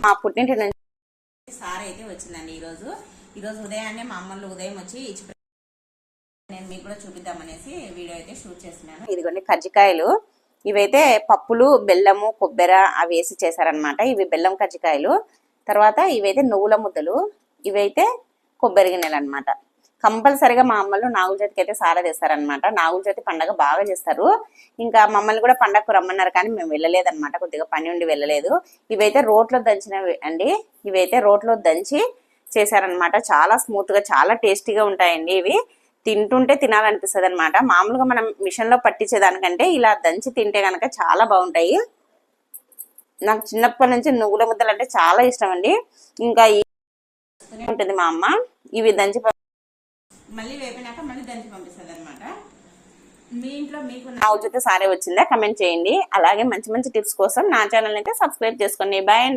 మా పుట్టింటి నుంచి సారీ అయితే వచ్చిందండి. ఈరోజు ఉదయాన్నే మా అమ్మలు ఉదయం వచ్చి ఇచ్చి నేను మీకు కూడా చూపిద్దామనేసి వీడియో అయితే షూట్ చేస్తున్నాను. ఇదిగోండి కజ్జికాయలు. ఇవైతే పప్పులు, బెల్లము, కొబ్బెర అవి వేసి చేశారనమాట. ఇవి బెల్లం కజ్జికాయలు. తర్వాత ఇవైతే నువ్వుల ముద్దలు, ఇవైతే కొబ్బరి గిన్నెలు అనమాట. కంపల్సరిగా మా అమ్మలు నాగుల చవితికి అయితే సారా చేస్తారనమాట. నాగుల చవితి పండగ బాగా చేస్తారు. ఇంకా మమ్మల్ని కూడా పండగకు రమ్మన్నారు కానీ మేము వెళ్ళలేదన్నమాట, కొద్దిగా పని ఉండి వెళ్ళలేదు. ఇవైతే రోట్లో దంచినవి అండి. ఇవైతే రోట్లో దంచి చేశారనమాట. చాలా స్మూత్ గా చాలా టేస్టీగా ఉంటాయండి. ఇవి తింటుంటే తినాలనిపిస్తుంది అనమాట. మామూలుగా మనం మిషన్ లో పట్టించేదానికంటే ఇలా దంచి తింటే కనుక చాలా బాగుంటాయి. నాకు చిన్నప్పటి నుంచి నువ్వుల ముద్దలు అంటే చాలా ఇష్టం అండి. ఇంకా ఉంటుంది మా అమ్మ. ఇవి దంచి మళ్ళీ వేపినాక మళ్ళీ దంచి పంపిస్తుంది అనమాట. మీ ఇంట్లో మీకు నాగుల చవితి సారీ వచ్చిందా కమెంట్ చేయండి. అలాగే మంచి మంచి టిప్స్ కోసం నా ఛానల్ అయితే సబ్స్క్రైబ్ చేసుకోండి. బాయ్ అండి.